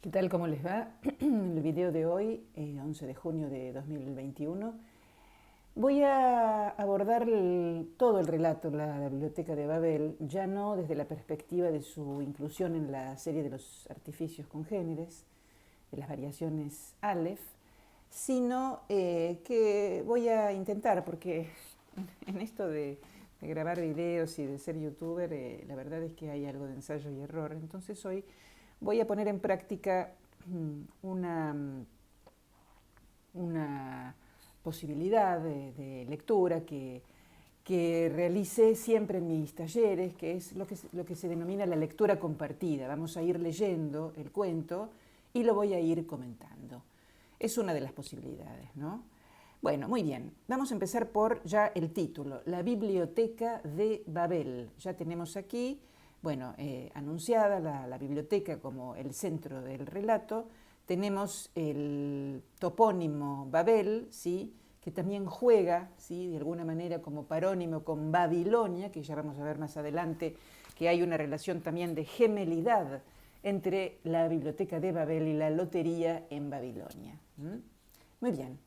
¿Qué tal? ¿Cómo les va? En el video de hoy, 11 de junio de 2021, voy a abordar todo el relato, la Biblioteca de Babel, ya no desde la perspectiva de su inclusión en la serie de los artificios congéneres, de las variaciones Aleph, sino que voy a intentar, porque en esto de grabar videos y de ser youtuber, la verdad es que hay algo de ensayo y error. Entonces hoy voy a poner en práctica una, una posibilidad de lectura que realicé siempre en mis talleres, que es lo que se denomina la lectura compartida. Vamos a ir leyendo el cuento y lo voy a ir comentando. Es una de las posibilidades, ¿no? Bueno, muy bien. Vamos a empezar por ya el título, La Biblioteca de Babel. Ya tenemos aquí, bueno, anunciada la biblioteca como el centro del relato. Tenemos el topónimo Babel, ¿sí?, que también juega, ¿sí?, de alguna manera como parónimo con Babilonia, que ya vamos a ver más adelante que hay una relación también de gemelidad entre la biblioteca de Babel y la lotería en Babilonia. Muy bien.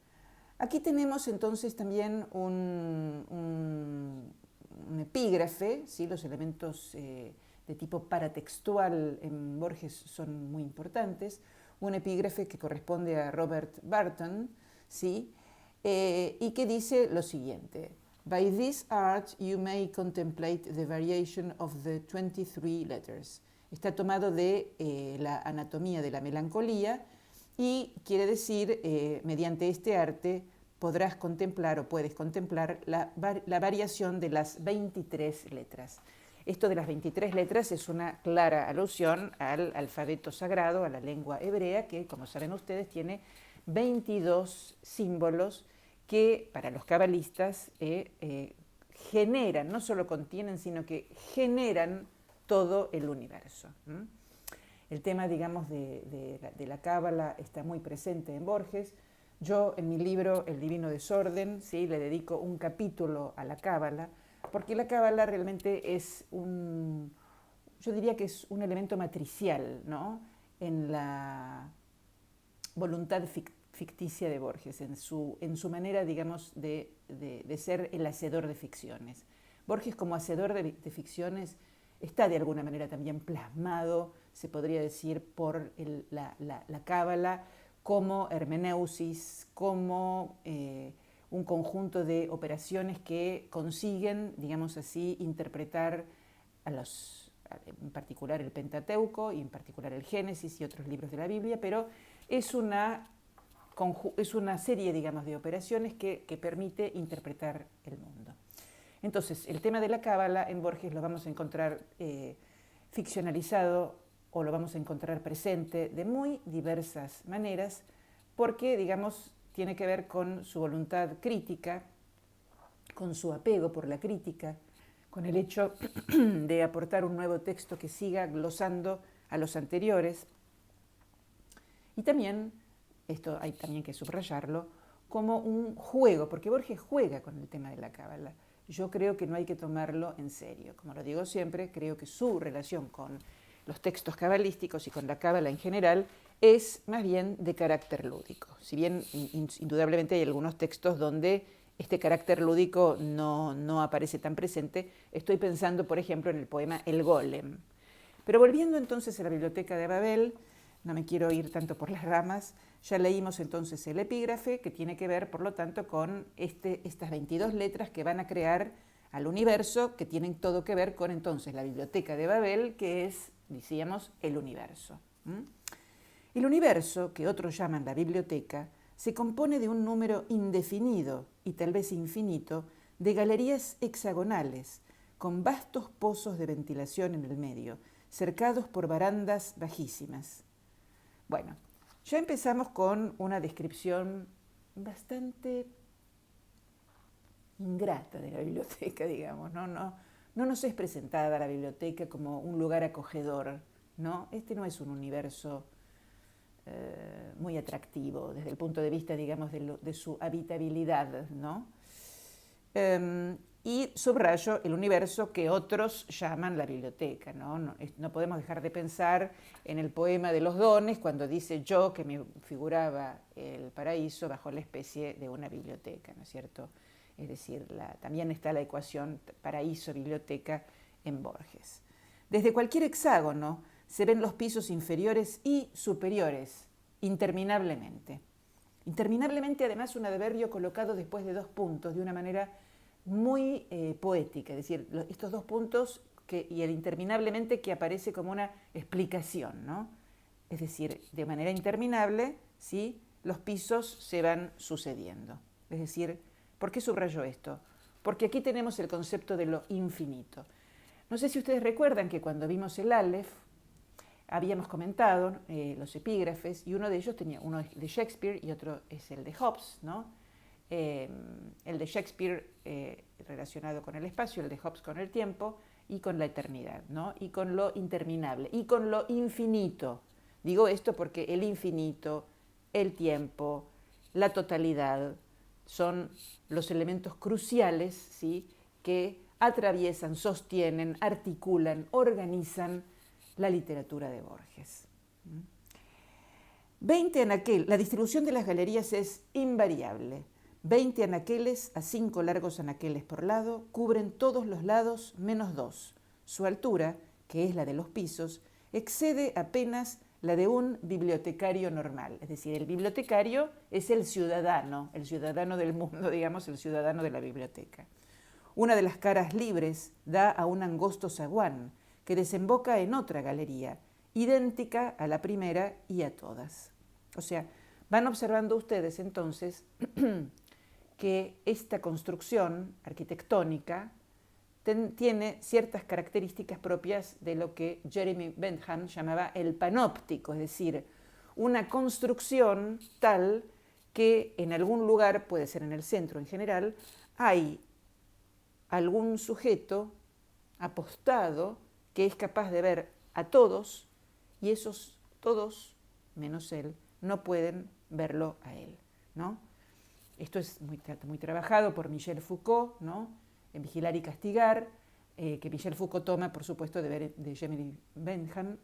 Aquí tenemos entonces también un epígrafe, ¿sí? Los elementos de tipo paratextual en Borges son muy importantes. Un epígrafe que corresponde a Robert Burton, ¿sí? Y que dice lo siguiente: By this art you may contemplate the variation of the 23 letters. Está tomado de la anatomía de la melancolía y quiere decir, mediante este arte podrás contemplar o puedes contemplar la variación de las 23 letras. Esto de las 23 letras es una clara alusión al alfabeto sagrado, a la lengua hebrea, que, como saben ustedes, tiene 22 símbolos que para los cabalistas generan, no solo contienen, sino que generan todo el universo. El tema, digamos, de la cábala está muy presente en Borges. Yo, en mi libro El Divino Desorden, ¿sí?, le dedico un capítulo a la cábala, porque la cábala realmente es yo diría que es un elemento matricial, ¿no?, en la voluntad ficticia de Borges, en su manera, digamos, de ser el hacedor de ficciones. Borges, como hacedor de ficciones, está de alguna manera también plasmado, se podría decir, por la cábala como hermeneusis, como un conjunto de operaciones que consiguen, digamos así, interpretar en particular el Pentateuco y en particular el Génesis y otros libros de la Biblia, pero es una serie, digamos, de operaciones que permite interpretar el mundo. Entonces, el tema de la cábala en Borges lo vamos a encontrar ficcionalizado o lo vamos a encontrar presente de muy diversas maneras, porque, digamos, tiene que ver con su voluntad crítica, con su apego por la crítica, con el hecho de aportar un nuevo texto que siga glosando a los anteriores. Y también, esto hay también que subrayarlo, como un juego, porque Borges juega con el tema de la cábala. Yo creo que no hay que tomarlo en serio. Como lo digo siempre, creo que su relación con los textos cabalísticos y con la cábala en general es más bien de carácter lúdico. Si bien indudablemente hay algunos textos donde este carácter lúdico no aparece tan presente, estoy pensando, por ejemplo, en el poema El Golem. Pero volviendo entonces a la Biblioteca de Babel, no me quiero ir tanto por las ramas, ya leímos entonces el epígrafe, que tiene que ver, por lo tanto, con estas 22 letras que van a crear al universo, que tienen todo que ver con entonces la Biblioteca de Babel, que es, decíamos, el universo. El universo, que otros llaman la biblioteca, se compone de un número indefinido y tal vez infinito de galerías hexagonales, con vastos pozos de ventilación en el medio, cercados por barandas bajísimas. Bueno, ya empezamos con una descripción bastante ingrata de la biblioteca, digamos, ¿no? No nos es presentada la biblioteca como un lugar acogedor, ¿no? Este no es un universo muy atractivo desde el punto de vista, digamos, de su habitabilidad, ¿no? y subrayo el universo que otros llaman la biblioteca, ¿no? No podemos dejar de pensar en el poema de los dones cuando dice yo que me figuraba el paraíso bajo la especie de una biblioteca, ¿no es cierto? Es decir, también está la ecuación paraíso-biblioteca en Borges. Desde cualquier hexágono se ven los pisos inferiores y superiores, interminablemente. Interminablemente, además, un adverbio colocado después de dos puntos de una manera muy poética, es decir, estos dos puntos y el interminablemente que aparece como una explicación, ¿no? Es decir, de manera interminable, ¿sí?, los pisos se van sucediendo. Es decir, ¿por qué subrayo esto? Porque aquí tenemos el concepto de lo infinito. No sé si ustedes recuerdan que cuando vimos el Aleph, habíamos comentado los epígrafes, y uno de ellos tenía, uno es de Shakespeare y otro es el de Hobbes, ¿no? El de Shakespeare relacionado con el espacio, el de Hobbes con el tiempo y con la eternidad, ¿no? Y con lo interminable y con lo infinito. Digo esto porque el infinito, el tiempo, la totalidad son los elementos cruciales, ¿sí?, que atraviesan, sostienen, articulan, organizan la literatura de Borges. 20 anaqueles, la distribución de las galerías es invariable. 20 anaqueles a 5 largos anaqueles por lado cubren todos los lados menos 2. Su altura, que es la de los pisos, excede apenas la de un bibliotecario normal. Es decir, el bibliotecario es el ciudadano del mundo, digamos, el ciudadano de la biblioteca. Una de las caras libres da a un angosto zaguán que desemboca en otra galería, idéntica a la primera y a todas. O sea, van observando ustedes entonces que esta construcción arquitectónica tiene ciertas características propias de lo que Jeremy Bentham llamaba el panóptico, es decir, una construcción tal que en algún lugar, puede ser en el centro en general, hay algún sujeto apostado que es capaz de ver a todos y esos todos, menos él, no pueden verlo a él, ¿no? Esto es muy trabajado por Michel Foucault, ¿no?, en Vigilar y Castigar, que Michel Foucault toma, por supuesto, de Jeremy Bentham,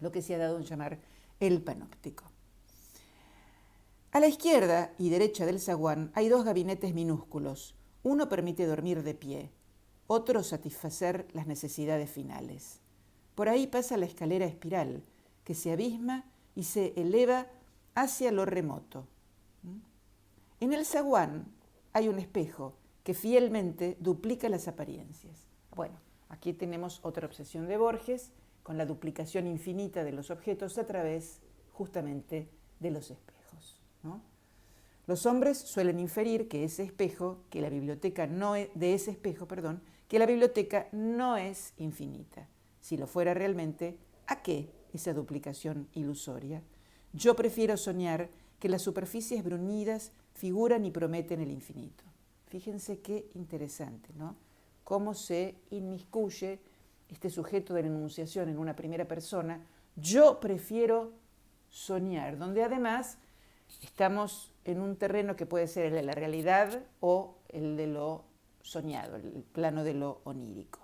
lo que se ha dado en llamar el panóptico. A la izquierda y derecha del zaguán hay dos gabinetes minúsculos. Uno permite dormir de pie, otro satisfacer las necesidades finales. Por ahí pasa la escalera espiral, que se abisma y se eleva hacia lo remoto. En el zaguán hay un espejo que fielmente duplica las apariencias. Bueno, aquí tenemos otra obsesión de Borges con la duplicación infinita de los objetos a través justamente de los espejos, ¿no? Los hombres suelen inferir que ese espejo, que la biblioteca no es, de ese espejo, perdón, que la biblioteca no es infinita. Si lo fuera realmente, ¿a qué esa duplicación ilusoria? Yo prefiero soñar que las superficies bruñidas figuran y prometen el infinito. Fíjense qué interesante, ¿no? Cómo se inmiscuye este sujeto de la enunciación en una primera persona. Yo prefiero soñar, donde además estamos en un terreno que puede ser el de la realidad o el de lo soñado, el plano de lo onírico.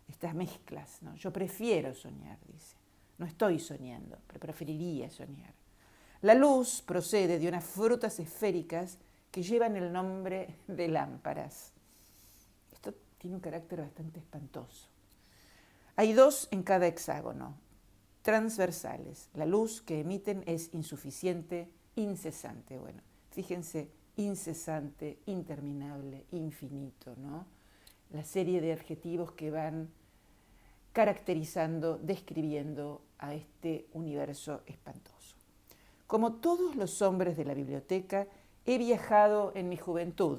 Estas mezclas, ¿no? Yo prefiero soñar, dice. No estoy soñando, pero preferiría soñar. La luz procede de unas frutas esféricas que llevan el nombre de lámparas. Esto tiene un carácter bastante espantoso. Hay dos en cada hexágono, transversales. La luz que emiten es insuficiente, incesante. Bueno, fíjense, incesante, interminable, infinito, ¿no? La serie de adjetivos que van caracterizando, describiendo a este universo espantoso. Como todos los hombres de la biblioteca, he viajado en mi juventud.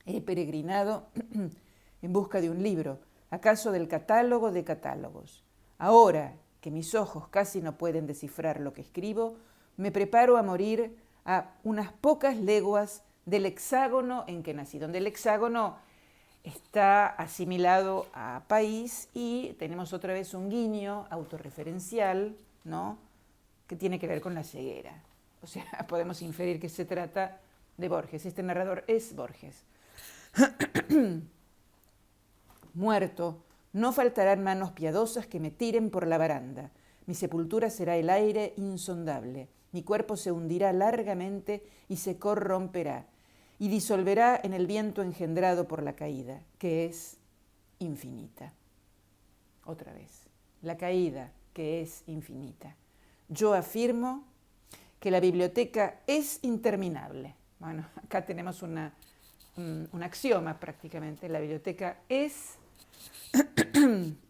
He peregrinado en busca de un libro, acaso del catálogo de catálogos. Ahora que mis ojos casi no pueden descifrar lo que escribo, me preparo a morir a unas pocas leguas del hexágono en que nací, donde el hexágono está asimilado a país y tenemos otra vez un guiño autorreferencial, ¿no?, que tiene que ver con la ceguera. O sea, podemos inferir que se trata de Borges. Este narrador es Borges. Muerto, no faltarán manos piadosas que me tiren por la baranda. Mi sepultura será el aire insondable. Mi cuerpo se hundirá largamente y se corromperá, y disolverá en el viento engendrado por la caída, que es infinita. Otra vez, la caída, que es infinita. Yo afirmo que la biblioteca es interminable. Bueno, acá tenemos un axioma prácticamente. La biblioteca es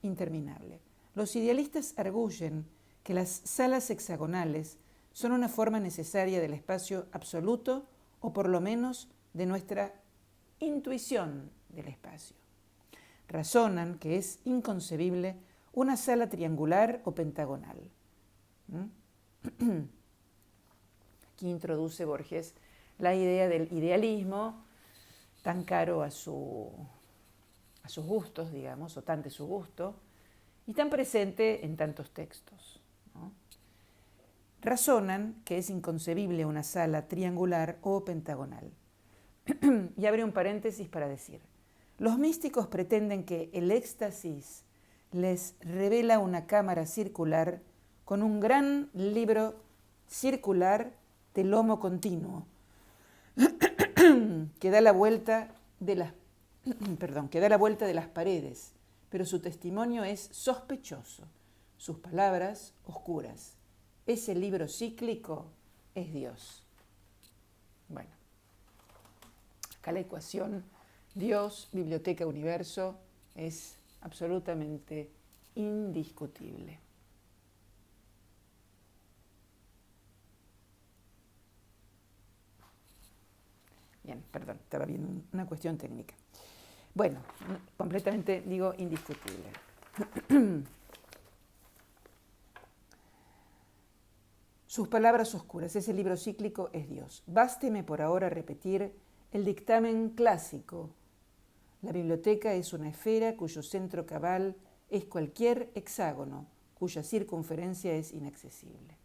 interminable. Los idealistas arguyen que las salas hexagonales son una forma necesaria del espacio absoluto o por lo menos de nuestra intuición del espacio. Razonan que es inconcebible una sala triangular o pentagonal. Aquí introduce Borges la idea del idealismo, tan caro a sus gustos, digamos, o tan de su gusto, y tan presente en tantos textos, ¿no? Razonan que es inconcebible una sala triangular o pentagonal. Y abre un paréntesis para decir, los místicos pretenden que el éxtasis les revela una cámara circular con un gran libro circular de lomo continuo que da la vuelta de las paredes, pero su testimonio es sospechoso, sus palabras oscuras. Ese libro cíclico es Dios. Bueno, acá la ecuación Dios, biblioteca, universo es absolutamente indiscutible. Bien, perdón, estaba viendo una cuestión técnica. Bueno, completamente digo indiscutible. Sus palabras oscuras, ese libro cíclico es Dios. Básteme por ahora repetir el dictamen clásico. La biblioteca es una esfera cuyo centro cabal es cualquier hexágono, cuya circunferencia es inaccesible.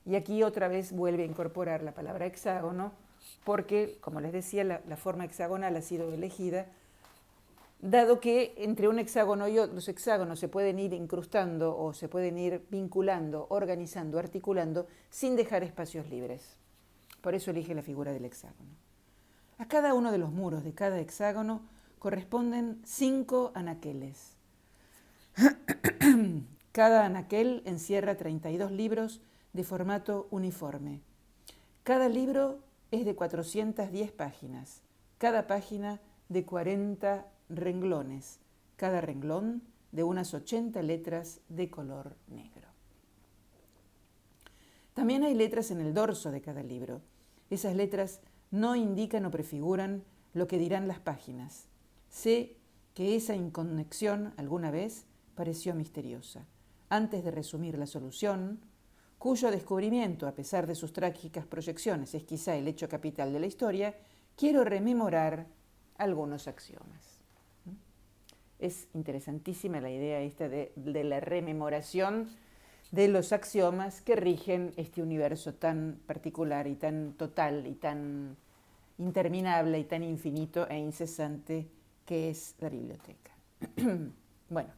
Y aquí otra vez vuelve a incorporar la palabra hexágono, porque, como les decía, la forma hexagonal ha sido elegida, dado que entre un hexágono y otro, los hexágonos se pueden ir incrustando o se pueden ir vinculando, organizando, articulando, sin dejar espacios libres. Por eso elige la figura del hexágono. A cada uno de los muros de cada hexágono corresponden 5 anaqueles. Cada anaquel encierra 32 libros de formato uniforme. Cada libro es de 410 páginas, cada página de 40 renglones, cada renglón de unas 80 letras de color negro. También hay letras en el dorso de cada libro. Esas letras no indican o prefiguran lo que dirán las páginas. Sé que esa inconexión alguna vez pareció misteriosa. Antes de resumir la solución, cuyo descubrimiento, a pesar de sus trágicas proyecciones, es quizá el hecho capital de la historia, quiero rememorar algunos axiomas. Es interesantísima la idea esta de la rememoración de los axiomas que rigen este universo tan particular y tan total y tan interminable y tan infinito e incesante que es la biblioteca. Bueno,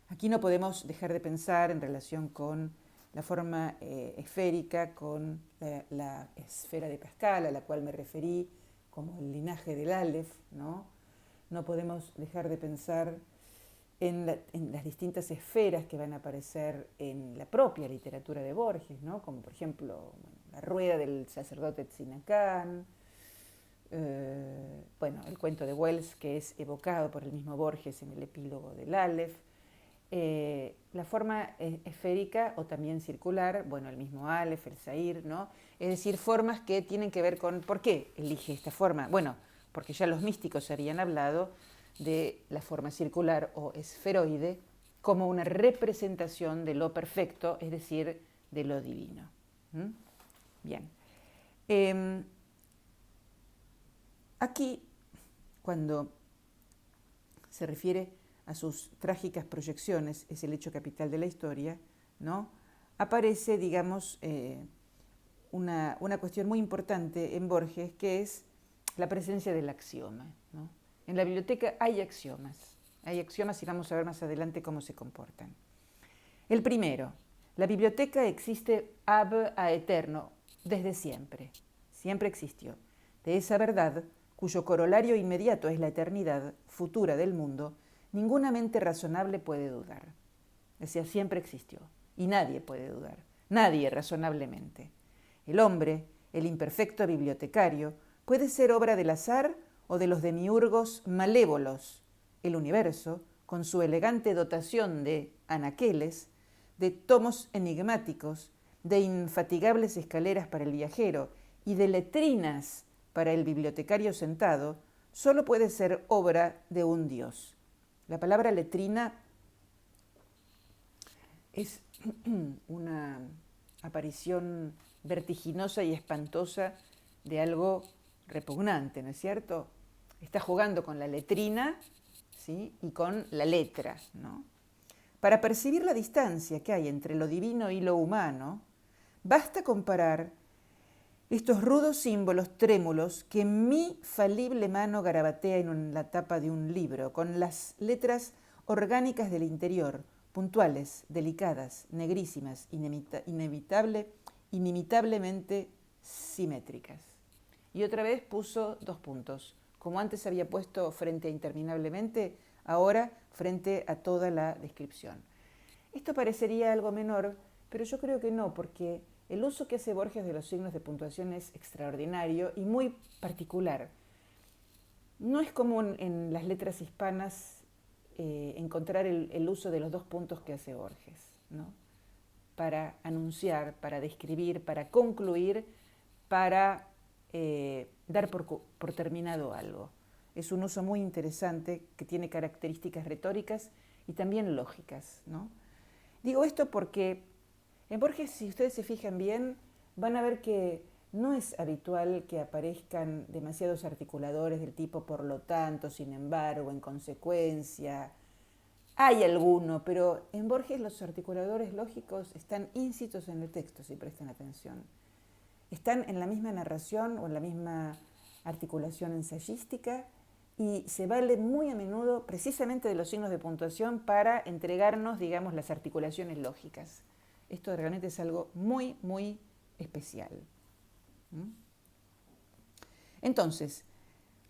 aquí no podemos dejar de pensar en relación con la forma esférica, con la esfera de Pascal, a la cual me referí como el linaje del Aleph, ¿no? No podemos dejar de pensar en las distintas esferas que van a aparecer en la propia literatura de Borges, ¿no? Como por ejemplo la rueda del sacerdote Tzinacán, el cuento de Wells, que es evocado por el mismo Borges en el epílogo del Aleph, la forma esférica o también circular, el mismo Aleph, el Zahir, ¿no? Es decir, formas que tienen que ver con ¿por qué elige esta forma? Bueno, porque ya los místicos habían hablado de la forma circular o esferoide como una representación de lo perfecto, es decir, de lo divino. Bien. Aquí, cuando se refiere a sus trágicas proyecciones, es el hecho capital de la historia, ¿no? Aparece, digamos, una cuestión muy importante en Borges, que es la presencia del axioma, ¿no? En la biblioteca hay axiomas y vamos a ver más adelante cómo se comportan. El primero, la biblioteca existe ab aeterno, desde siempre, siempre existió. De esa verdad, cuyo corolario inmediato es la eternidad futura del mundo, ninguna mente razonable puede dudar. O sea, siempre existió y nadie puede dudar, nadie razonablemente. El hombre, el imperfecto bibliotecario, puede ser obra del azar o de los demiurgos malévolos. El universo, con su elegante dotación de anaqueles, de tomos enigmáticos, de infatigables escaleras para el viajero y de letrinas para el bibliotecario sentado, solo puede ser obra de un Dios. La palabra letrina es una aparición vertiginosa y espantosa de algo repugnante, ¿no es cierto? Está jugando con la letrina, ¿sí?, y con la letra, ¿no? Para percibir la distancia que hay entre lo divino y lo humano, basta comparar estos rudos símbolos trémulos que mi falible mano garabatea en la tapa de un libro, con las letras orgánicas del interior, puntuales, delicadas, negrísimas, inimitablemente simétricas. Y otra vez puso 2 puntos. Como antes había puesto frente a interminablemente, ahora frente a toda la descripción. Esto parecería algo menor, pero yo creo que no, porque el uso que hace Borges de los signos de puntuación es extraordinario y muy particular. No es común en las letras hispanas encontrar el uso de los 2 puntos que hace Borges, ¿no? Para anunciar, para describir, para concluir, para dar por terminado algo. Es un uso muy interesante que tiene características retóricas y también lógicas, ¿no? Digo esto porque en Borges, si ustedes se fijan bien, van a ver que no es habitual que aparezcan demasiados articuladores del tipo por lo tanto, sin embargo, en consecuencia. Hay alguno, pero en Borges los articuladores lógicos están íncitos en el texto, si prestan atención. Están en la misma narración o en la misma articulación ensayística y se vale muy a menudo precisamente de los signos de puntuación para entregarnos, digamos, las articulaciones lógicas. Esto realmente es algo muy, muy especial. Entonces,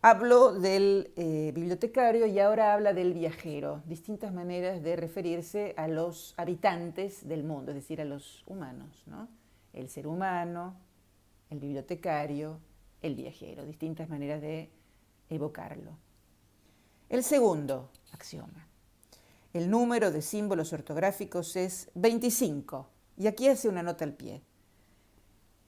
habló del bibliotecario y ahora habla del viajero, distintas maneras de referirse a los habitantes del mundo, es decir, a los humanos, ¿no? El ser humano, el bibliotecario, el viajero, distintas maneras de evocarlo. El segundo axioma. El número de símbolos ortográficos es 25, y aquí hace una nota al pie.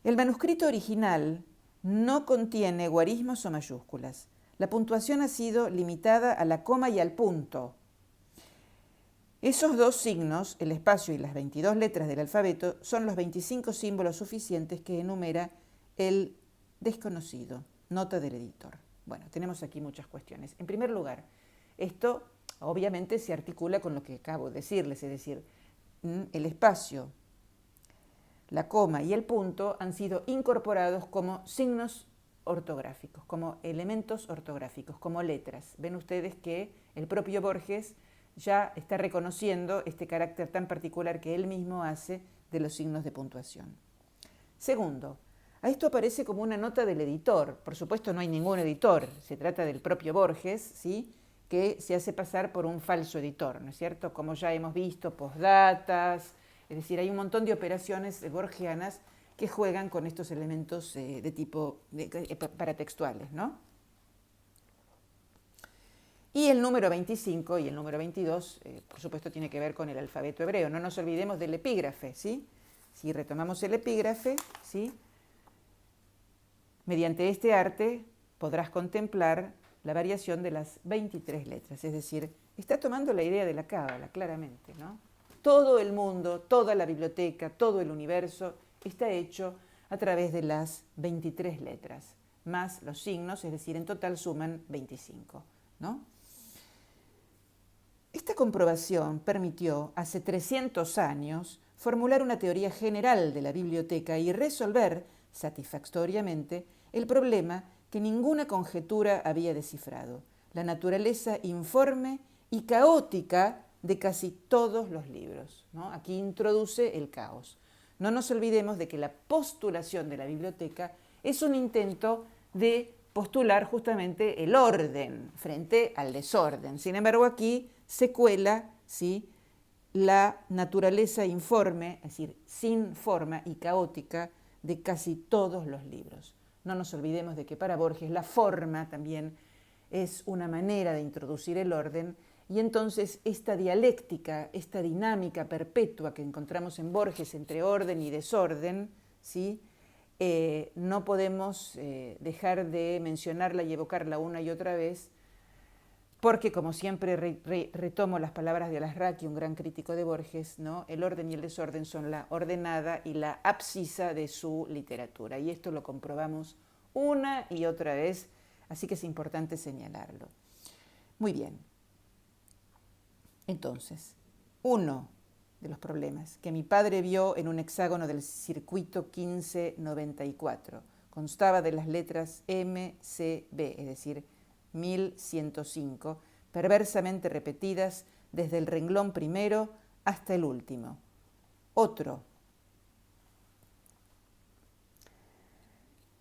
El manuscrito original no contiene guarismos o mayúsculas. La puntuación ha sido limitada a la coma y al punto. Esos 2 signos, el espacio y las 22 letras del alfabeto, son los 25 símbolos suficientes que enumera el desconocido, nota del editor. Bueno, tenemos aquí muchas cuestiones. En primer lugar, esto obviamente se articula con lo que acabo de decirles, es decir, el espacio, la coma y el punto han sido incorporados como signos ortográficos, como elementos ortográficos, como letras. Ven ustedes que el propio Borges ya está reconociendo este carácter tan particular que él mismo hace de los signos de puntuación. Segundo, a esto aparece como una nota del editor. Por supuesto no hay ningún editor, se trata del propio Borges, ¿sí?, que se hace pasar por un falso editor, ¿no es cierto? Como ya hemos visto, postdatas, es decir, hay un montón de operaciones borgianas que juegan con estos elementos de tipo paratextuales, ¿no? Y el número 25 y el número 22, por supuesto, tiene que ver con el alfabeto hebreo. No nos olvidemos del epígrafe, ¿sí? Si retomamos el epígrafe, ¿sí?, mediante este arte podrás contemplar la variación de las 23 letras, es decir, está tomando la idea de la cábala, claramente, ¿no? Todo el mundo, toda la biblioteca, todo el universo está hecho a través de las 23 letras, más los signos, es decir, en total suman 25, ¿no? Esta comprobación permitió, hace 300 años, formular una teoría general de la biblioteca y resolver satisfactoriamente el problema que ninguna conjetura había descifrado, la naturaleza informe y caótica de casi todos los libros, ¿no? Aquí introduce el caos. No nos olvidemos de que la postulación de la biblioteca es un intento de postular justamente el orden frente al desorden. Sin embargo, aquí se cuela, ¿sí?, la naturaleza informe, es decir, sin forma y caótica de casi todos los libros. No nos olvidemos de que para Borges la forma también es una manera de introducir el orden, y entonces esta dialéctica, esta dinámica perpetua que encontramos en Borges entre orden y desorden, ¿sí?, no podemos dejar de mencionarla y evocarla una y otra vez, porque, como siempre, retomo las palabras de Alasraqui, un gran crítico de Borges, ¿no? El orden y el desorden son la ordenada y la abscisa de su literatura. Y esto lo comprobamos una y otra vez, así que es importante señalarlo. Muy bien. Entonces, uno de los problemas que mi padre vio en un hexágono del circuito 1594 constaba de las letras M, C, B, es decir, 1105, perversamente repetidas desde el renglón primero hasta el último. Otro,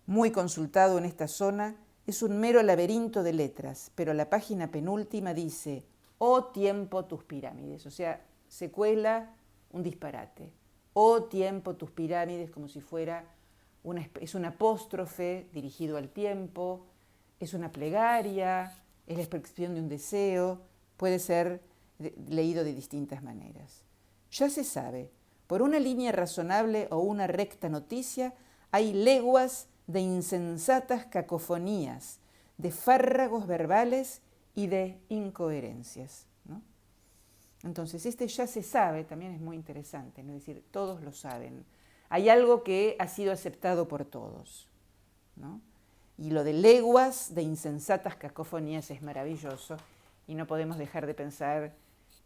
muy consultado en esta zona, es un mero laberinto de letras, pero la página penúltima dice: «Oh tiempo tus pirámides», o sea, se cuela un disparate. «Oh tiempo tus pirámides», como si fuera es un apóstrofe dirigido al tiempo, es una plegaria, es la expresión de un deseo, puede ser leído de distintas maneras. Ya se sabe, por una línea razonable o una recta noticia, hay leguas de insensatas cacofonías, de fárragos verbales y de incoherencias, ¿no? Entonces, este ya se sabe también es muy interesante, ¿no? Es decir, todos lo saben. Hay algo que ha sido aceptado por todos, ¿no? Y lo de leguas de insensatas cacofonías es maravilloso, y no podemos dejar de pensar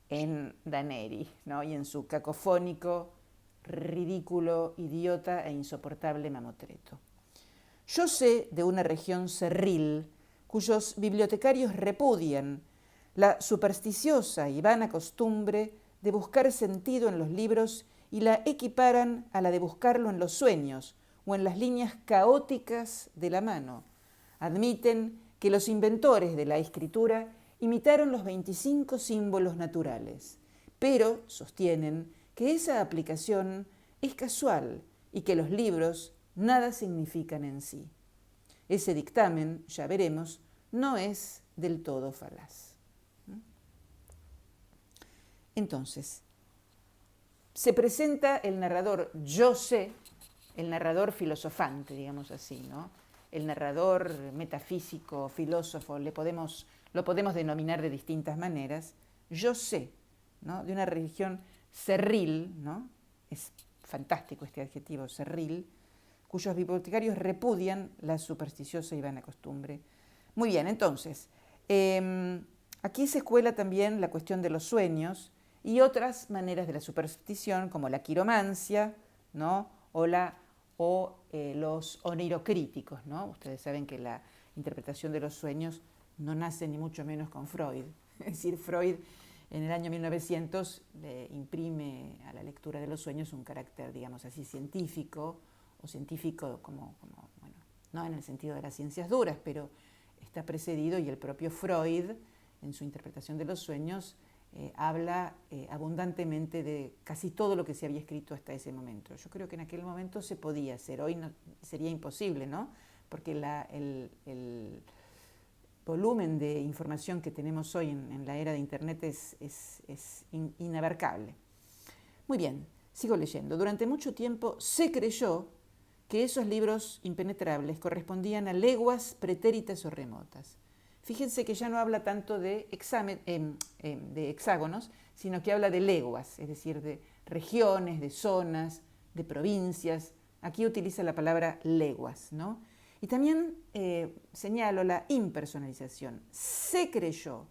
en Daneri, ¿no?, y en su cacofónico, ridículo, idiota e insoportable mamotreto. Yo sé de una región cerril cuyos bibliotecarios repudian la supersticiosa y vana costumbre de buscar sentido en los libros y la equiparan a la de buscarlo en los sueños o en las líneas caóticas de la mano. Admiten que los inventores de la escritura imitaron los 25 símbolos naturales, pero sostienen que esa aplicación es casual y que los libros nada significan en sí. Ese dictamen, ya veremos, no es del todo falaz. Entonces, se presenta el narrador yo sé, el narrador filosofante, digamos así, ¿no? El narrador metafísico, filósofo, lo podemos denominar de distintas maneras. Yo sé, ¿no?, de una religión cerril, ¿no? Es fantástico este adjetivo, cerril, cuyos bibliotecarios repudian la supersticiosa y vana costumbre. Muy bien, entonces, aquí se cuela también la cuestión de los sueños y otras maneras de la superstición, como la quiromancia, ¿no?, o los onirocríticos, ¿no? Ustedes saben que la interpretación de los sueños no nace ni mucho menos con Freud. Es decir, Freud en el año 1900 le imprime a la lectura de los sueños un carácter, digamos así, científico, o científico como bueno, no en el sentido de las ciencias duras, pero está precedido, y el propio Freud, en su interpretación de los sueños, habla abundantemente de casi todo lo que se había escrito hasta ese momento. Yo creo que en aquel momento se podía hacer, hoy no, sería imposible, ¿no? Porque el volumen de información que tenemos hoy en la era de Internet es inabarcable. Muy bien, sigo leyendo. Durante mucho tiempo se creyó que esos libros impenetrables correspondían a leguas pretéritas o remotas. Fíjense que ya no habla tanto de hexágonos, sino que habla de leguas, es decir, de regiones, de zonas, de provincias. Aquí utiliza la palabra leguas, ¿no? Y también señalo la impersonalización. Se creyó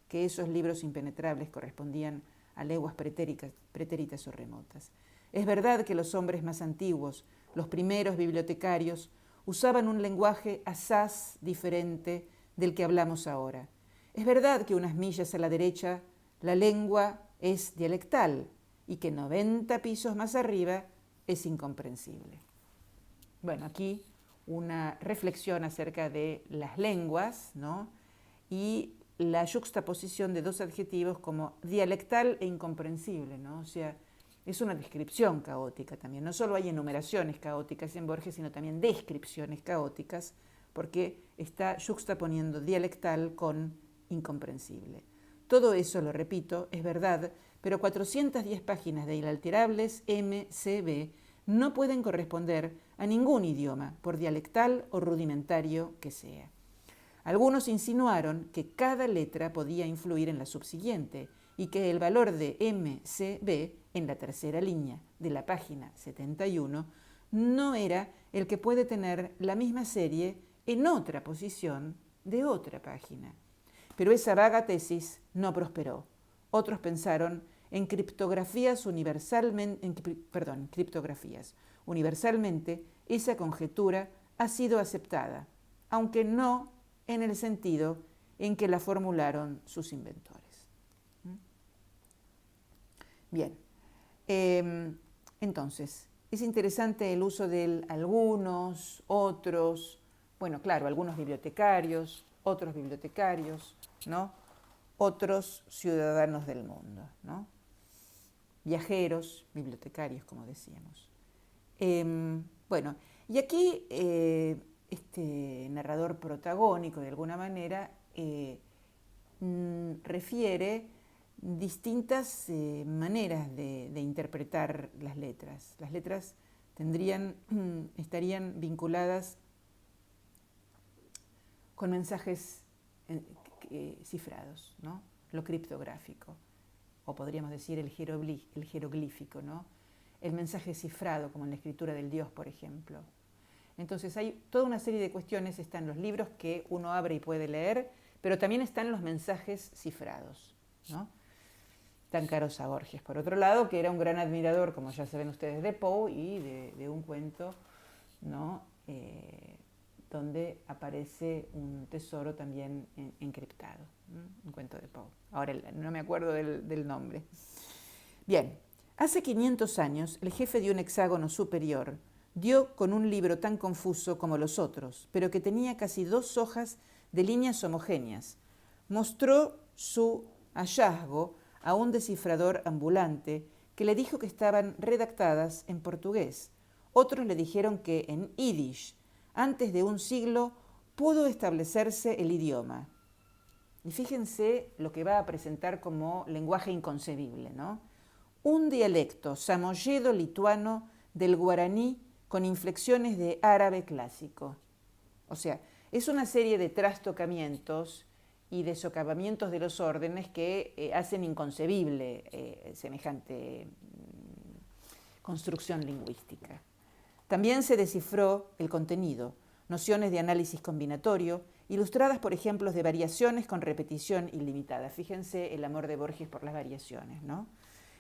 que esos libros impenetrables correspondían a leguas pretéritas o remotas. Es verdad que los hombres más antiguos, los primeros bibliotecarios, usaban un lenguaje asaz diferente del que hablamos ahora. Es verdad que unas millas a la derecha la lengua es dialectal y que 90 pisos más arriba es incomprensible. Bueno, aquí una reflexión acerca de las lenguas, ¿no? Y la yuxtaposición de dos adjetivos como dialectal e incomprensible, ¿no? O sea, es una descripción caótica también. No solo hay enumeraciones caóticas en Borges, sino también descripciones caóticas, porque está yuxtaponiendo dialectal con incomprensible. Todo eso, lo repito, es verdad, pero 410 páginas de inalterables MCB no pueden corresponder a ningún idioma, por dialectal o rudimentario que sea. Algunos insinuaron que cada letra podía influir en la subsiguiente y que el valor de MCB en la tercera línea de la página 71 no era el que puede tener la misma serie en otra posición de otra página. Pero esa vaga tesis no prosperó. Otros pensaron en criptografías criptografías. Universalmente, esa conjetura ha sido aceptada, aunque no en el sentido en que la formularon sus inventores. Bien, entonces, es interesante el uso del algunos, otros, bueno, claro, algunos bibliotecarios, otros bibliotecarios, ¿no? Otros ciudadanos del mundo, ¿no? Viajeros, bibliotecarios, como decíamos. Bueno, y aquí este narrador protagónico, de alguna manera, refiere distintas maneras de interpretar las letras. Las letras estarían vinculadas con mensajes cifrados, ¿no? Lo criptográfico, o podríamos decir el jeroglífico, ¿no? El mensaje cifrado, como en la escritura del Dios, por ejemplo. Entonces hay toda una serie de cuestiones, están los libros que uno abre y puede leer, pero también están los mensajes cifrados, ¿no? Tan caros a Borges, por otro lado, que era un gran admirador, como ya saben ustedes, de Poe y de un cuento, ¿no? Donde aparece un tesoro también encriptado, ¿no? Un cuento de Poe. Ahora no me acuerdo del nombre. Bien, hace 500 años el jefe de un hexágono superior dio con un libro tan confuso como los otros, pero que tenía casi 2 hojas de líneas homogéneas. Mostró su hallazgo a un descifrador ambulante que le dijo que estaban redactadas en portugués. Otros le dijeron que en yiddish. Antes de un siglo pudo establecerse el idioma. Y fíjense lo que va a presentar como lenguaje inconcebible, ¿no? Un dialecto samoyedo-lituano del guaraní con inflexiones de árabe clásico. O sea, es una serie de trastocamientos y de socavamientos de los órdenes que hacen inconcebible semejante construcción lingüística. También se descifró el contenido, nociones de análisis combinatorio, ilustradas por ejemplos de variaciones con repetición ilimitada. Fíjense el amor de Borges por las variaciones, ¿no?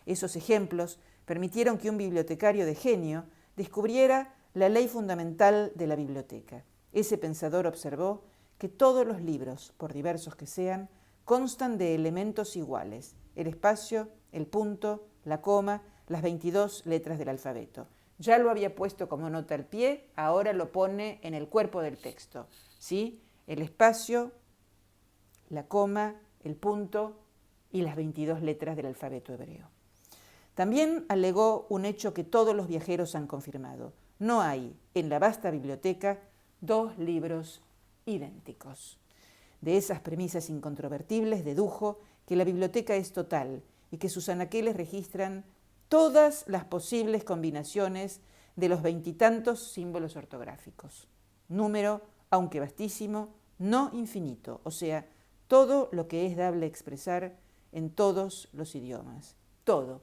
Esos ejemplos permitieron que un bibliotecario de genio descubriera la ley fundamental de la biblioteca. Ese pensador observó que todos los libros, por diversos que sean, constan de elementos iguales: el espacio, el punto, la coma, las 22 letras del alfabeto. Ya lo había puesto como nota al pie, ahora lo pone en el cuerpo del texto, ¿sí? El espacio, la coma, el punto y las 22 letras del alfabeto hebreo. También alegó un hecho que todos los viajeros han confirmado: no hay en la vasta biblioteca 2 libros idénticos. De esas premisas incontrovertibles dedujo que la biblioteca es total y que sus anaqueles registran todas las posibles combinaciones de los 20 y tantos símbolos ortográficos. Número, aunque vastísimo, no infinito, o sea, todo lo que es dable expresar en todos los idiomas. Todo.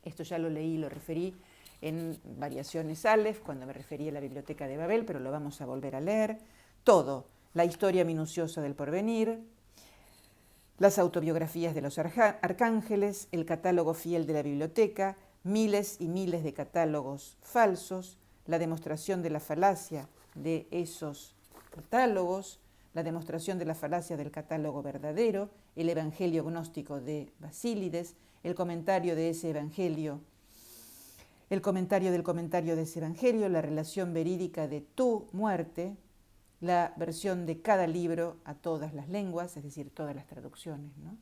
Esto ya lo leí, lo referí en Variaciones Aleph, cuando me referí a la Biblioteca de Babel, pero lo vamos a volver a leer. Todo. La historia minuciosa del porvenir, las autobiografías de los arcángeles, el catálogo fiel de la biblioteca, miles y miles de catálogos falsos, la demostración de la falacia de esos catálogos, la demostración de la falacia del catálogo verdadero, el evangelio gnóstico de Basílides, el comentario de ese evangelio, el comentario del comentario de ese evangelio, la relación verídica de tu muerte, la versión de cada libro a todas las lenguas, es decir, todas las traducciones, ¿no?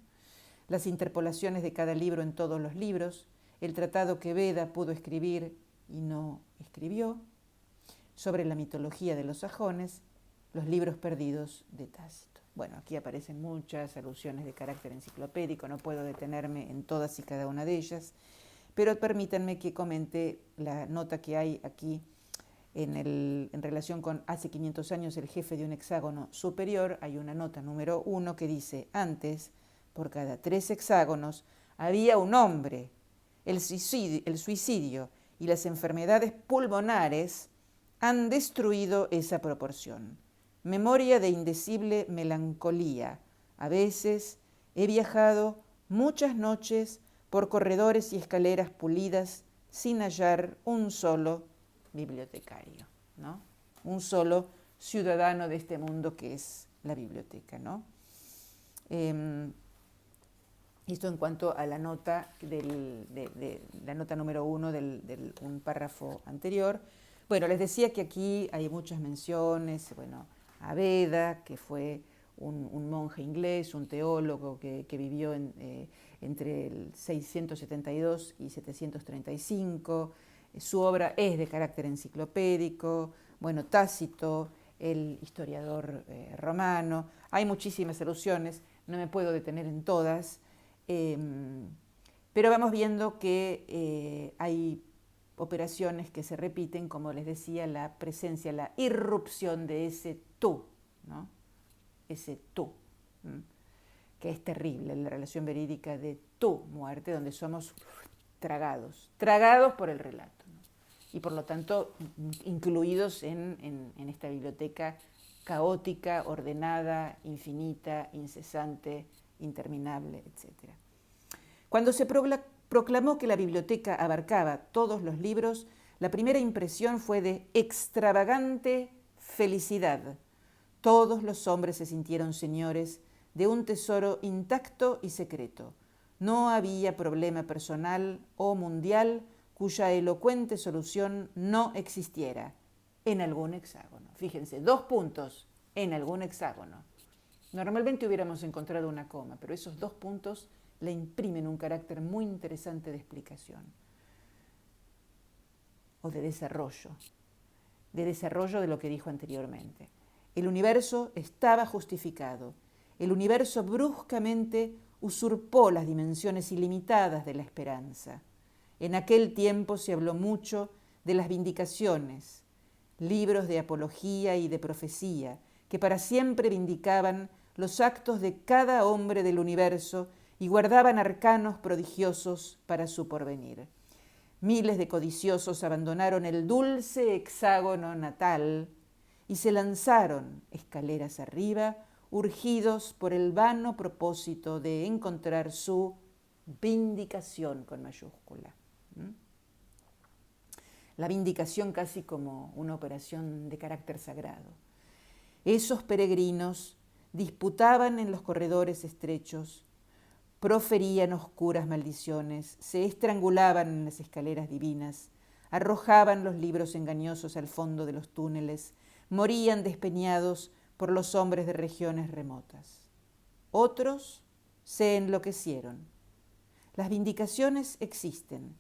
Las interpolaciones de cada libro en todos los libros, el tratado que Beda pudo escribir y no escribió, sobre la mitología de los sajones, los libros perdidos de Tácito. Bueno, aquí aparecen muchas alusiones de carácter enciclopédico, no puedo detenerme en todas y cada una de ellas, pero permítanme que comente la nota que hay aquí en relación con hace 500 años el jefe de un hexágono superior. Hay una nota número 1 que dice: antes, por cada 3 hexágonos, había un hombre. El suicidio y las enfermedades pulmonares han destruido esa proporción. Memoria de indecible melancolía. A veces he viajado muchas noches por corredores y escaleras pulidas sin hallar un solo bibliotecario, ¿no? Un solo ciudadano de este mundo que es la biblioteca, ¿no? Esto en cuanto a la nota, la nota número 1 de un párrafo anterior. Bueno, les decía que aquí hay muchas menciones, bueno, a Beda, que fue un monje inglés, un teólogo que vivió entre el 672 y 735. Su obra es de carácter enciclopédico. Bueno, Tácito, el historiador romano. Hay muchísimas alusiones, no me puedo detener en todas, pero vamos viendo que hay operaciones que se repiten, como les decía, la presencia, la irrupción de ese tú, ¿no? Ese tú, que es terrible, la relación verídica de tu muerte, donde somos tragados por el relato, ¿no? Y por lo tanto incluidos en esta biblioteca caótica, ordenada, infinita, incesante, interminable, etc. Cuando se proclamó que la biblioteca abarcaba todos los libros, la primera impresión fue de extravagante felicidad. Todos los hombres se sintieron señores de un tesoro intacto y secreto. No había problema personal o mundial cuya elocuente solución no existiera en algún hexágono. Fíjense, 2 puntos en algún hexágono. Normalmente hubiéramos encontrado una coma, pero esos 2 puntos le imprimen un carácter muy interesante de explicación o de desarrollo de lo que dijo anteriormente. El universo estaba justificado. El universo bruscamente usurpó las dimensiones ilimitadas de la esperanza. En aquel tiempo se habló mucho de las vindicaciones, libros de apología y de profecía, que para siempre vindicaban los actos de cada hombre del universo y guardaban arcanos prodigiosos para su porvenir. Miles de codiciosos abandonaron el dulce hexágono natal y se lanzaron escaleras arriba, urgidos por el vano propósito de encontrar su vindicación con mayúscula. La vindicación casi como una operación de carácter sagrado. Esos peregrinos disputaban en los corredores estrechos, proferían oscuras maldiciones, se estrangulaban en las escaleras divinas, arrojaban los libros engañosos al fondo de los túneles, morían despeñados por los hombres de regiones remotas. Otros se enloquecieron. Las vindicaciones existen.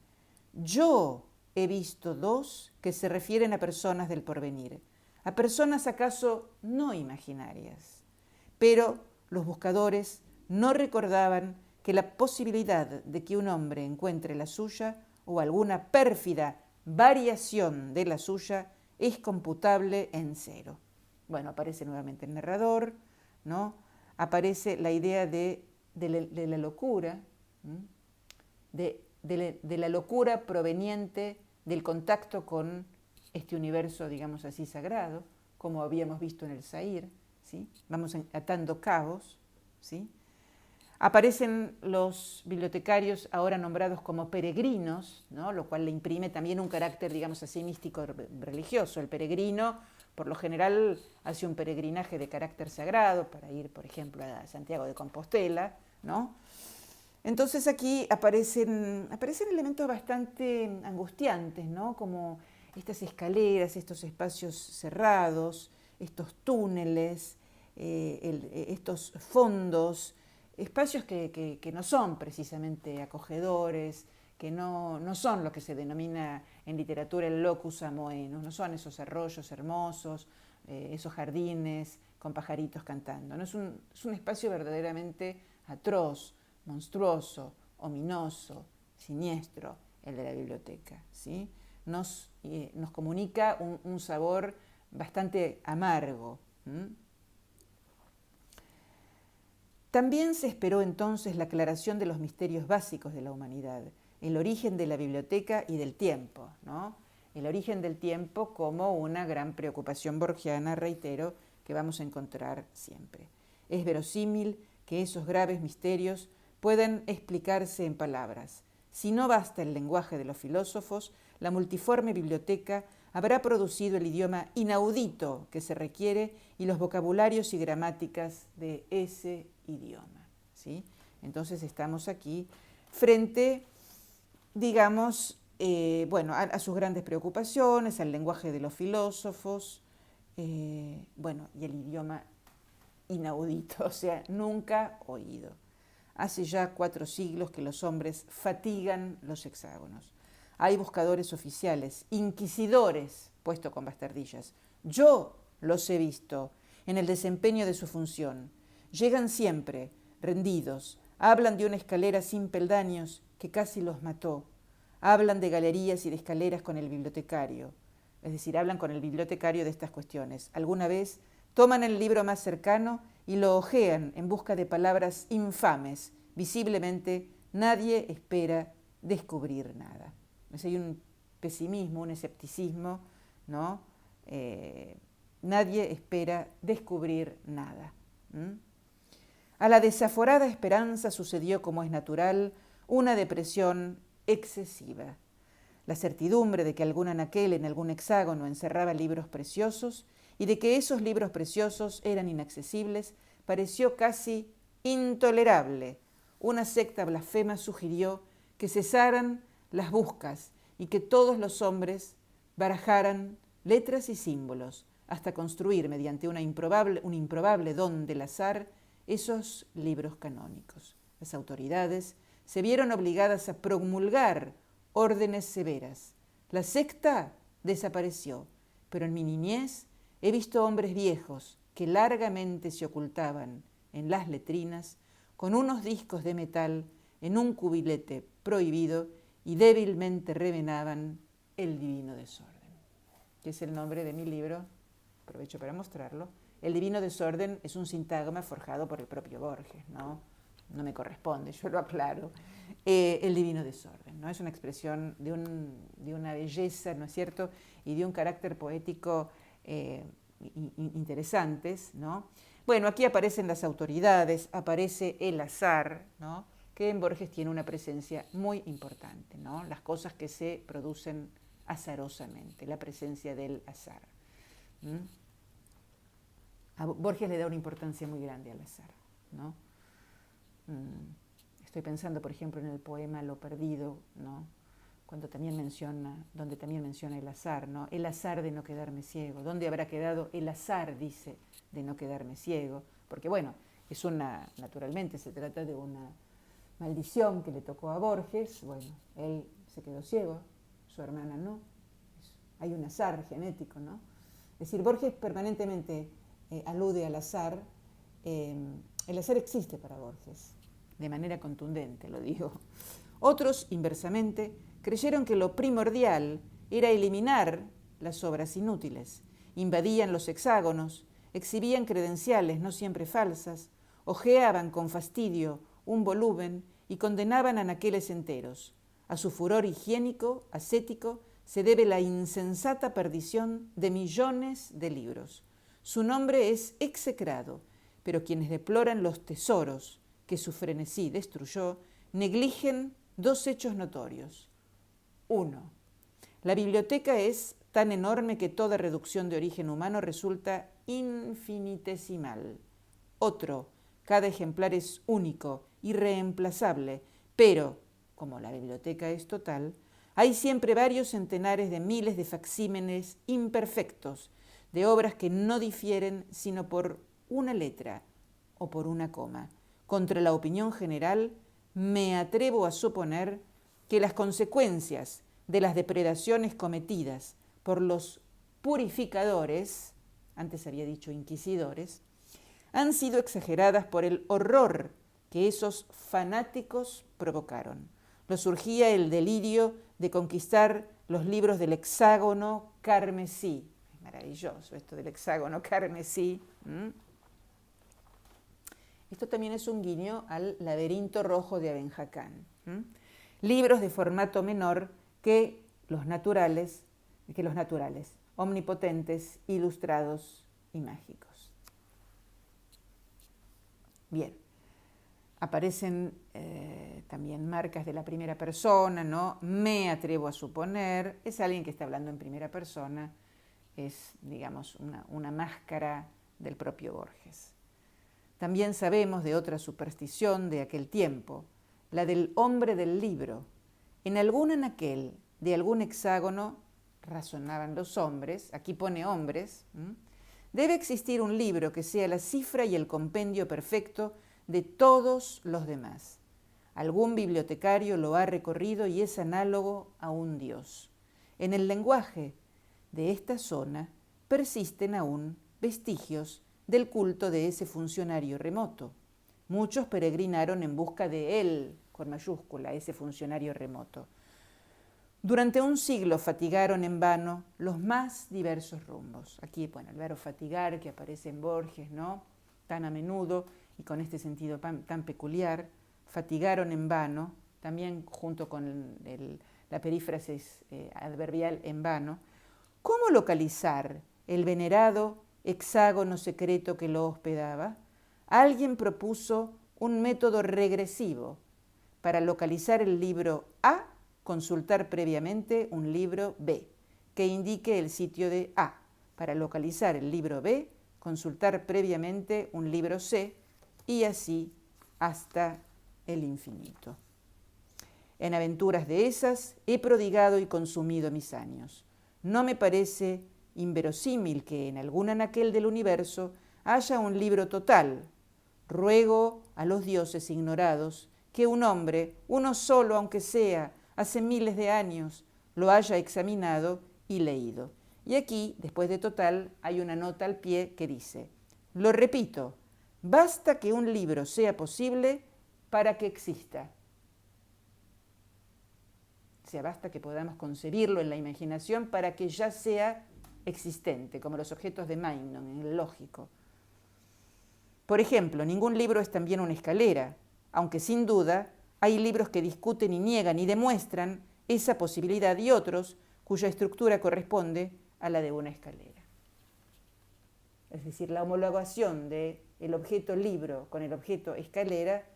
Yo he visto 2 que se refieren a personas del porvenir, a personas acaso no imaginarias, pero los buscadores no recordaban que la posibilidad de que un hombre encuentre la suya o alguna pérfida variación de la suya es computable en 0. Bueno, aparece nuevamente el narrador, ¿no? Aparece la idea de la locura, de la locura proveniente del contacto con este universo, digamos así, sagrado, como habíamos visto en el Zair, ¿sí? Vamos atando cabos, ¿sí? Aparecen los bibliotecarios ahora nombrados como peregrinos, ¿no? Lo cual le imprime también un carácter, digamos así, místico religioso. El peregrino, por lo general, hace un peregrinaje de carácter sagrado para ir, por ejemplo, a Santiago de Compostela, ¿no? Entonces aquí aparecen elementos bastante angustiantes, ¿no? Como estas escaleras, estos espacios cerrados, estos túneles, estos fondos, espacios que no son precisamente acogedores, que no son lo que se denomina en literatura el locus amoenus, no son esos arroyos hermosos, esos jardines con pajaritos cantando. ¿No? Es un espacio verdaderamente atroz, monstruoso, ominoso, siniestro, el de la biblioteca. ¿Sí? Nos comunica un sabor bastante amargo. También se esperó entonces la aclaración de los misterios básicos de la humanidad, el origen de la biblioteca y del tiempo, ¿no? El origen del tiempo como una gran preocupación borgiana, reitero, que vamos a encontrar siempre. Es verosímil que esos graves misterios puedan explicarse en palabras. Si no basta el lenguaje de los filósofos, la multiforme biblioteca habrá producido el idioma inaudito que se requiere y los vocabularios y gramáticas de ese idioma. ¿Sí? Entonces estamos aquí frente, digamos, a sus grandes preocupaciones, al lenguaje de los filósofos, y el idioma inaudito, o sea, nunca oído. Hace ya 4 siglos que los hombres fatigan los hexágonos. Hay buscadores oficiales, inquisidores, puesto con bastardillas. Yo los he visto en el desempeño de su función. Llegan siempre, rendidos, hablan de una escalera sin peldaños que casi los mató. Hablan de galerías y de escaleras con el bibliotecario. Es decir, hablan con el bibliotecario de estas cuestiones. Alguna vez toman el libro más cercano y lo hojean en busca de palabras infames. Visiblemente nadie espera descubrir nada. Hay un pesimismo, un escepticismo, ¿no? Nadie espera descubrir nada. A la desaforada esperanza sucedió, como es natural, una depresión excesiva. La certidumbre de que algún anaquel en algún hexágono encerraba libros preciosos y de que esos libros preciosos eran inaccesibles pareció casi intolerable. Una secta blasfema sugirió que cesaran las buscas y que todos los hombres barajaran letras y símbolos hasta construir mediante un improbable don del azar esos libros canónicos. Las autoridades se vieron obligadas a promulgar órdenes severas. La secta desapareció, pero en mi niñez he visto hombres viejos que largamente se ocultaban en las letrinas con unos discos de metal en un cubilete prohibido y débilmente remenaban el divino desorden, que es el nombre de mi libro, aprovecho para mostrarlo. El divino desorden es un sintagma forjado por el propio Borges, ¿no? No me corresponde, yo lo aclaro. El divino desorden, ¿no? Es una expresión de una belleza, ¿no es cierto?, y de un carácter poético interesantes, ¿no? Bueno, aquí aparecen las autoridades, aparece el azar, ¿no?, que en Borges tiene una presencia muy importante, ¿no? Las cosas que se producen azarosamente, la presencia del azar. A Borges le da una importancia muy grande al azar, ¿no? Estoy pensando, por ejemplo, en el poema Lo perdido, ¿no?, donde también menciona el azar, ¿no? El azar de no quedarme ciego. ¿Dónde habrá quedado el azar, dice, de no quedarme ciego? Porque, bueno, naturalmente se trata de una maldición que le tocó a Borges. Bueno, él se quedó ciego, su hermana no. Hay un azar genético, ¿no? Es decir, Borges permanentemente alude al azar. El azar existe para Borges, de manera contundente, lo digo. Otros, inversamente, creyeron que lo primordial era eliminar las obras inútiles. Invadían los hexágonos, exhibían credenciales no siempre falsas, hojeaban con fastidio un volumen y condenaban anaqueles enteros. A su furor higiénico, ascético, se debe la insensata perdición de millones de libros. Su nombre es execrado, pero quienes deploran los tesoros que su frenesí destruyó, negligen dos hechos notorios. 1. La biblioteca es tan enorme que toda reducción de origen humano resulta infinitesimal. Otro, cada ejemplar es único, irreemplazable, pero, como la biblioteca es total, hay siempre varios centenares de miles de facsímiles imperfectos, de obras que no difieren sino por una letra o por una coma. Contra la opinión general, me atrevo a suponer que las consecuencias de las depredaciones cometidas por los purificadores, antes había dicho inquisidores, han sido exageradas por el horror que esos fanáticos provocaron. Los surgía el delirio de conquistar los libros del hexágono carmesí. Es maravilloso esto del hexágono carmesí. Esto también es un guiño al laberinto rojo de Abenjacán. Libros de formato menor que los naturales, omnipotentes, ilustrados y mágicos. Bien, aparecen también marcas de la primera persona, ¿no? Me atrevo a suponer, es alguien que está hablando en primera persona, es, digamos, una máscara del propio Borges. También sabemos de otra superstición de aquel tiempo, la del hombre del libro. En algún anaquel de algún hexágono, razonaban los hombres, aquí pone hombres, debe existir un libro que sea la cifra y el compendio perfecto de todos los demás. Algún bibliotecario lo ha recorrido y es análogo a un dios. En el lenguaje de esta zona persisten aún vestigios del culto de ese funcionario remoto. Muchos peregrinaron en busca de él, con mayúscula, ese funcionario remoto. Durante un siglo fatigaron en vano los más diversos rumbos. Aquí, bueno, el verbo fatigar que aparece en Borges, ¿no? Tan a menudo y con este sentido tan peculiar, fatigaron en vano, también junto con la perífrasis adverbial en vano. ¿Cómo localizar el venerado hexágono secreto que lo hospedaba? Alguien propuso un método regresivo. Para localizar el libro A, consultar previamente un libro B, que indique el sitio de A. Para localizar el libro B, consultar previamente un libro C, y así hasta el infinito. En aventuras de esas he prodigado y consumido mis años. No me parece inverosímil que en algún anaquel del universo haya un libro total. Ruego a los dioses ignorados que un hombre, uno solo aunque sea, hace miles de años, lo haya examinado y leído. Y aquí, después de total, hay una nota al pie que dice, lo repito, basta que un libro sea posible para que exista. O sea, basta que podamos concebirlo en la imaginación para que ya sea existente, como los objetos de Magnon, en el lógico. Por ejemplo, ningún libro es también una escalera, aunque sin duda hay libros que discuten y niegan y demuestran esa posibilidad y otros cuya estructura corresponde a la de una escalera. Es decir, la homologación del objeto libro con el objeto escalera,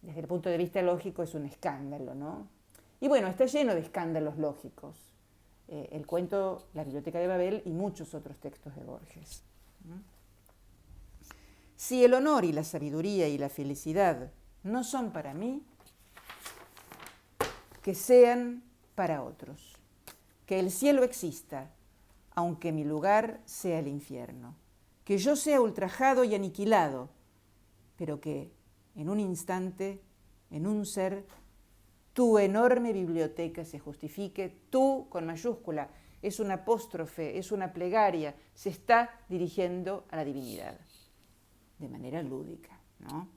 desde el punto de vista lógico, es un escándalo, ¿no? Y bueno, está lleno de escándalos lógicos. El cuento La Biblioteca de Babel y muchos otros textos de Borges. Si el honor y la sabiduría y la felicidad no son para mí, que sean para otros. Que el cielo exista, aunque mi lugar sea el infierno. Que yo sea ultrajado y aniquilado, pero que en un instante, en un ser, tu enorme biblioteca se justifique, tú con mayúscula, es una apóstrofe, es una plegaria, se está dirigiendo a la divinidad, de manera lúdica, ¿no?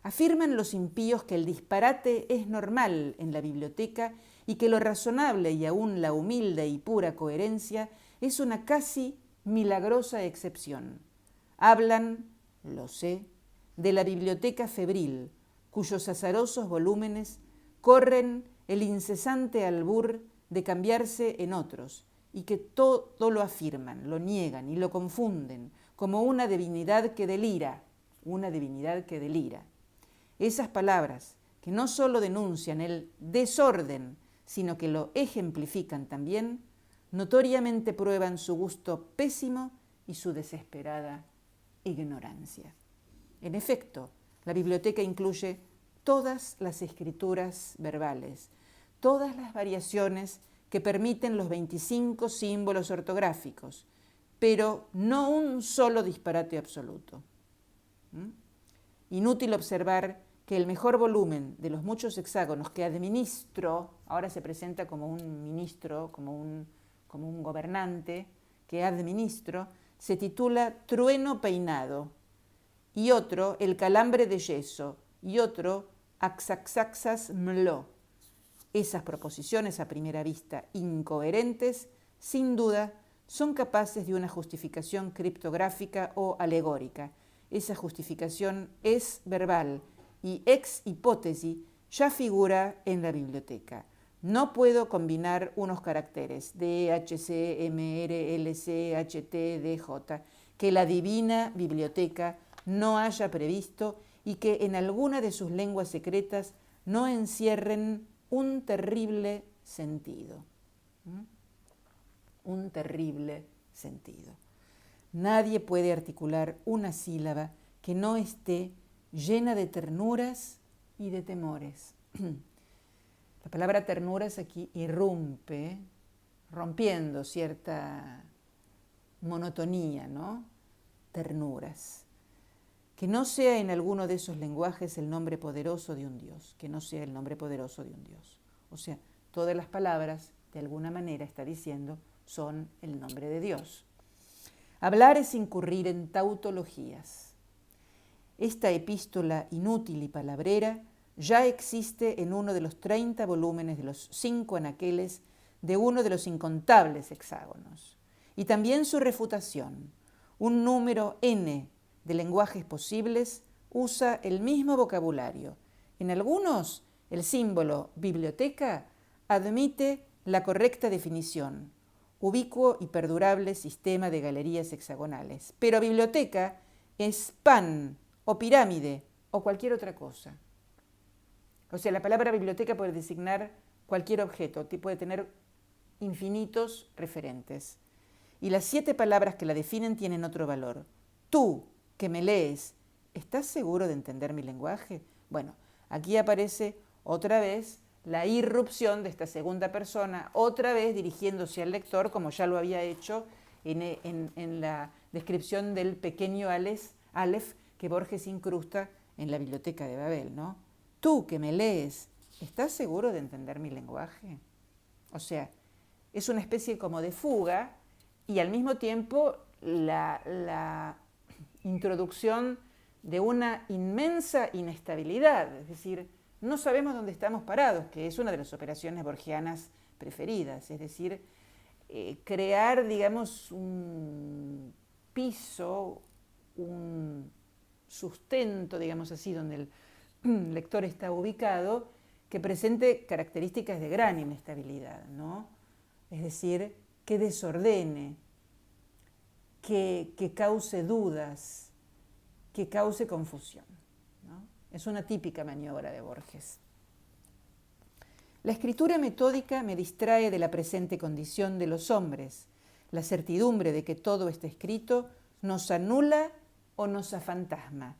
Afirman los impíos que el disparate es normal en la biblioteca y que lo razonable y aún la humilde y pura coherencia es una casi milagrosa excepción. Hablan, lo sé, de la biblioteca febril, cuyos azarosos volúmenes corren el incesante albur de cambiarse en otros, y que todo lo afirman, lo niegan y lo confunden como una divinidad que delira, Esas palabras que no solo denuncian el desorden, sino que lo ejemplifican también, notoriamente prueban su gusto pésimo y su desesperada ignorancia. En efecto, la biblioteca incluye todas las escrituras verbales, todas las variaciones que permiten los 25 símbolos ortográficos, pero no un solo disparate absoluto. Inútil observar que el mejor volumen de los muchos hexágonos que administro, ahora se presenta como un ministro, como un gobernante que administro, se titula Trueno Peinado, y otro El Calambre de Yeso, y otro Axaxaxas Mlo. Esas proposiciones a primera vista incoherentes, sin duda, son capaces de una justificación criptográfica o alegórica. Esa justificación es verbal y ex hipótesis ya figura en la biblioteca. No puedo combinar unos caracteres DHC, MR, LC, HT, DJ que la divina biblioteca no haya previsto y que en alguna de sus lenguas secretas no encierren un terrible sentido. Un terrible sentido. Nadie puede articular una sílaba que no esté llena de ternuras y de temores. La palabra ternuras aquí irrumpe, rompiendo cierta monotonía, ¿no? Ternuras. Que no sea en alguno de esos lenguajes el nombre poderoso de un Dios, que no sea el nombre poderoso de un Dios. O sea, todas las palabras, de alguna manera, está diciendo, son el nombre de Dios. Hablar es incurrir en tautologías. Esta epístola inútil y palabrera ya existe en uno de los 30 volúmenes de los 5 anaqueles de uno de los incontables hexágonos. Y también su refutación, un número n de lenguajes posibles, usa el mismo vocabulario. En algunos, el símbolo biblioteca admite la correcta definición, ubicuo y perdurable sistema de galerías hexagonales. Pero biblioteca es pan o pirámide o cualquier otra cosa. O sea, la palabra biblioteca puede designar cualquier objeto, puede tener infinitos referentes. Y las 7 palabras que la definen tienen otro valor. Tú, que me lees, ¿estás seguro de entender mi lenguaje? Bueno, aquí aparece otra vez la irrupción de esta segunda persona, otra vez dirigiéndose al lector, como ya lo había hecho en la descripción del pequeño Aleph que Borges incrusta en la biblioteca de Babel, ¿no? Tú que me lees, ¿estás seguro de entender mi lenguaje? O sea, es una especie como de fuga y al mismo tiempo la introducción de una inmensa inestabilidad, es decir, no sabemos dónde estamos parados, que es una de las operaciones borgianas preferidas, es decir, crear, digamos, un piso, un sustento, digamos así, donde el lector está ubicado, que presente características de gran inestabilidad, ¿no? Es decir, que desordene, que cause dudas, que cause confusión, ¿no? Es una típica maniobra de Borges. La escritura metódica me distrae de la presente condición de los hombres. La certidumbre de que todo está escrito nos anula o nos afantasma.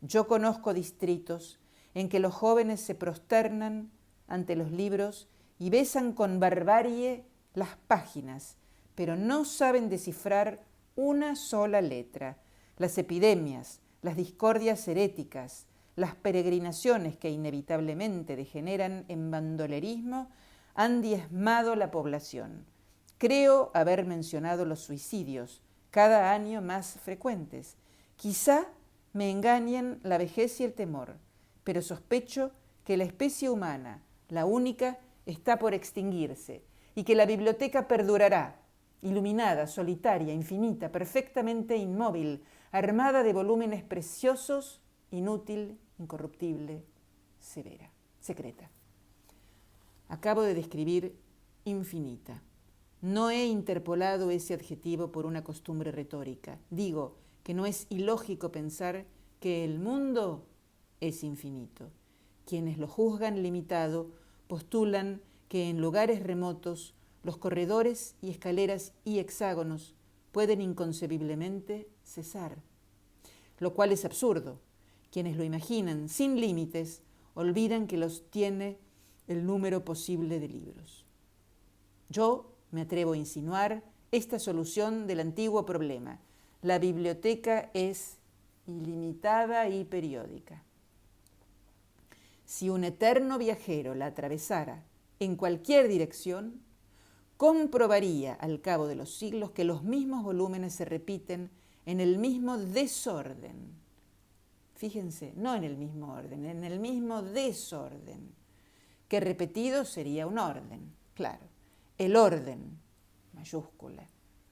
Yo conozco distritos en que los jóvenes se prosternan ante los libros y besan con barbarie las páginas, pero no saben descifrar una sola letra. Las epidemias, las discordias heréticas, las peregrinaciones que inevitablemente degeneran en bandolerismo han diezmado la población. Creo haber mencionado los suicidios, cada año más frecuentes. Quizá me engañen la vejez y el temor, pero sospecho que la especie humana, la única, está por extinguirse y que la biblioteca perdurará, iluminada, solitaria, infinita, perfectamente inmóvil, armada de volúmenes preciosos, inútil, incorruptible, severa, secreta. Acabo de describir infinita. No he interpolado ese adjetivo por una costumbre retórica. Digo que no es ilógico pensar que el mundo es infinito. Quienes lo juzgan limitado postulan que en lugares remotos los corredores y escaleras y hexágonos pueden inconcebiblemente cesar, lo cual es absurdo. Quienes lo imaginan sin límites olvidan que los tiene el número posible de libros. Yo me atrevo a insinuar esta solución del antiguo problema. La biblioteca es ilimitada y periódica. Si un eterno viajero la atravesara en cualquier dirección, comprobaría al cabo de los siglos que los mismos volúmenes se repiten en el mismo desorden. Fíjense, no en el mismo orden, en el mismo desorden, que repetido sería un orden, claro. El orden, mayúscula.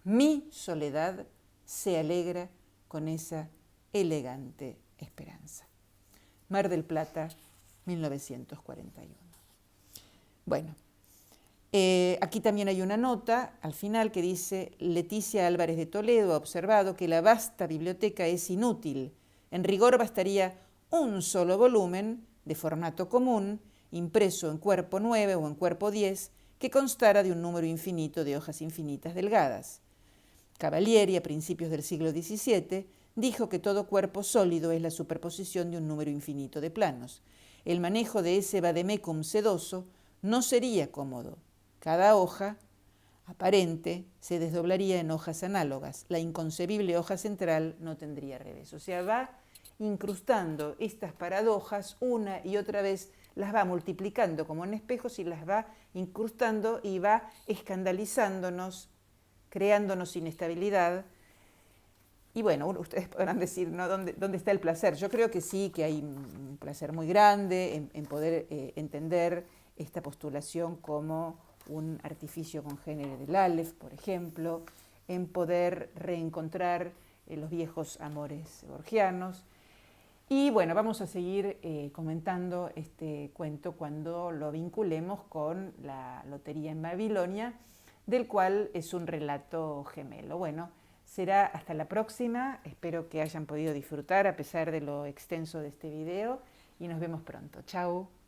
Mi soledad se alegra con esa elegante esperanza. Mar del Plata, 1941. Bueno, aquí también hay una nota al final que dice: Leticia Álvarez de Toledo ha observado que la vasta biblioteca es inútil. En rigor bastaría un solo volumen de formato común, impreso en cuerpo 9 o en cuerpo 10, que constara de un número infinito de hojas infinitas delgadas. Cavalieri, a principios del siglo XVII, dijo que todo cuerpo sólido es la superposición de un número infinito de planos. El manejo de ese vademecum sedoso no sería cómodo. Cada hoja aparente se desdoblaría en hojas análogas. La inconcebible hoja central no tendría revés. O sea, va incrustando estas paradojas una y otra vez, las va multiplicando como en espejos y las va incrustando y va escandalizándonos, creándonos inestabilidad. Y bueno, ustedes podrán decir, ¿no? ¿Dónde está el placer? Yo creo que sí, que hay un placer muy grande en poder entender esta postulación como un artificio congénere del Aleph, por ejemplo, en poder reencontrar los viejos amores borgianos. Y bueno, vamos a seguir comentando este cuento cuando lo vinculemos con la Lotería en Babilonia, del cual es un relato gemelo. Bueno, será hasta la próxima. Espero que hayan podido disfrutar a pesar de lo extenso de este video y nos vemos pronto. Chao.